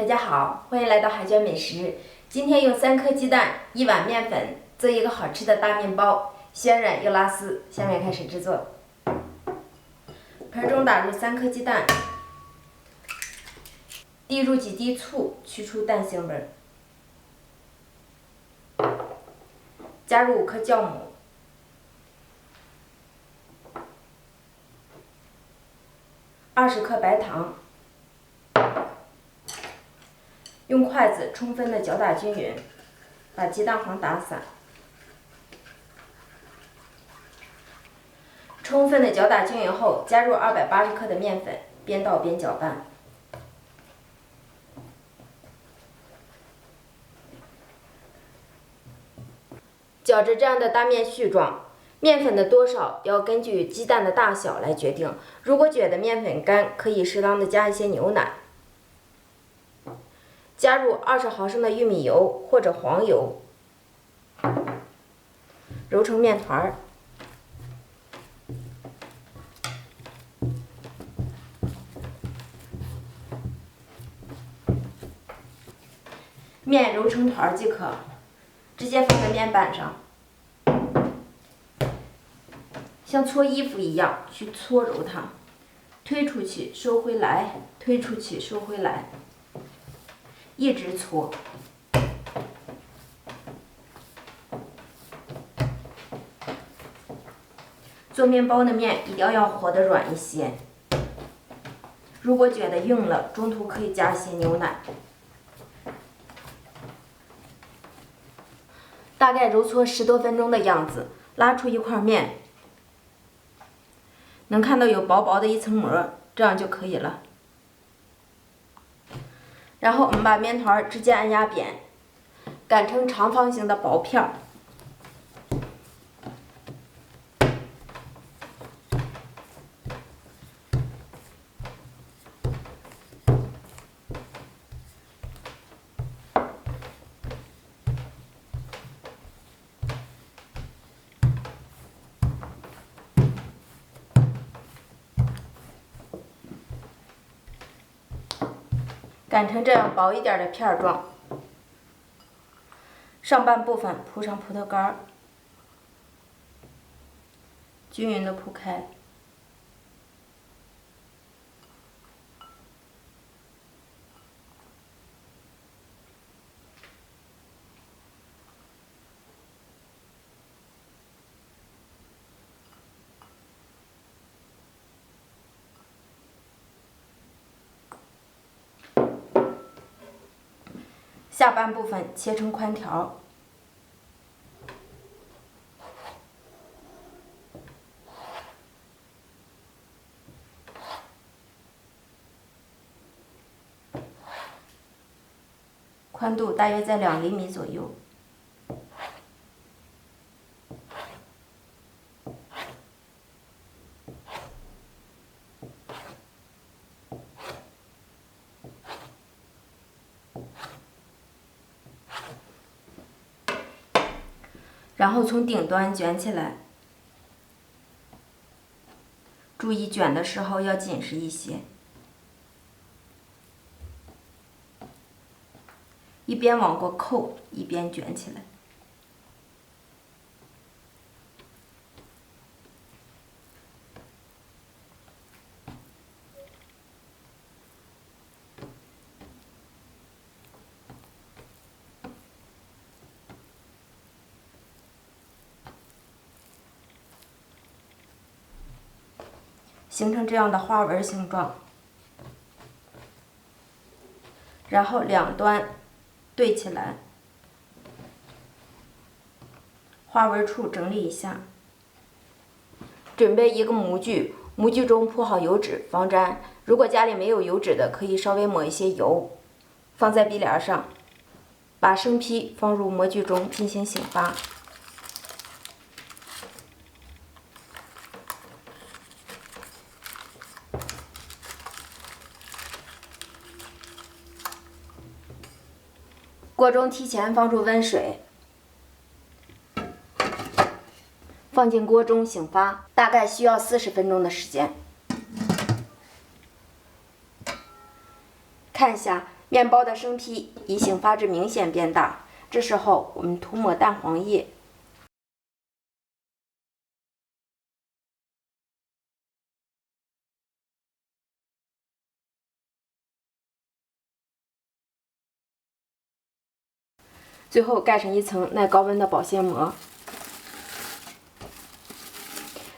大家好，欢迎来到海娟美食。今天用3颗鸡蛋、1碗面粉做一个好吃的大面包，鲜软又拉丝。下面开始制作。盆中打入3颗鸡蛋，滴入几滴醋，去除蛋腥味。加入5颗酵母，20克白糖。用筷子充分的搅打均匀，把鸡蛋黄打散。充分的搅打均匀后，加入280克的面粉，边倒边搅拌。搅至这样的大面絮状，面粉的多少要根据鸡蛋的大小来决定。如果觉得面粉干，可以适当的加一些牛奶。加入20毫升的玉米油或者黄油，揉成面团儿。面揉成团儿即可，直接放在面板上，像搓衣服一样去搓揉它，推出去收回来，推出去收回来。一直搓，做面包的面一定要和得软一些。如果觉得硬了，中途可以加些牛奶。大概揉搓10多分钟的样子，拉出一块面，能看到有薄薄的一层膜，这样就可以了。然后我们把面团直接按压扁，擀成长方形的薄片儿。擀成这样薄一点的片儿状，上半部分铺上葡萄干儿，均匀的铺开。下半部分切成宽条，宽度大约在2厘米左右。然后从顶端卷起来，注意卷的时候要紧实一些，一边往过扣，一边卷起来。形成这样的花纹形状，然后两端对起来，花纹处整理一下。准备一个模具，模具中铺好油纸防粘，如果家里没有油纸的，可以稍微抹一些油，放在壁帘上，把生坯放入模具中进行醒发。锅中提前放入温水，放进锅中醒发，大概需要40分钟的时间。看一下面包的生坯异性发质明显变大，这时候我们涂抹蛋黄液。最后盖上一层耐高温的保鲜膜。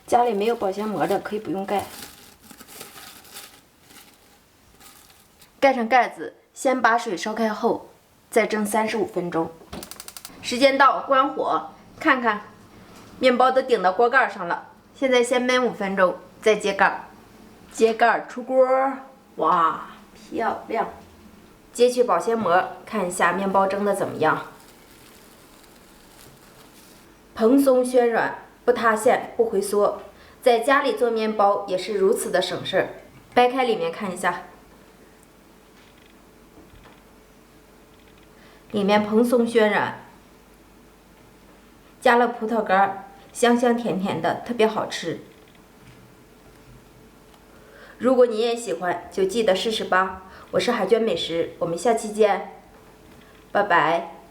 家里没有保鲜膜的可以不用盖。盖上盖子，先把水烧开后，再蒸35分钟。时间到，关火，看看，面包都顶到锅盖上了。现在先焖5分钟，再揭盖。揭盖出锅，哇，漂亮！揭去保鲜膜，看一下面包蒸的怎么样。蓬松暄软，不塌陷，不回缩。在家里做面包也是如此的省事儿。掰开里面看一下，里面蓬松暄软，加了葡萄干，香香甜甜的，特别好吃。如果你也喜欢，就记得试试吧。我是海娟美食，我们下期见，拜拜。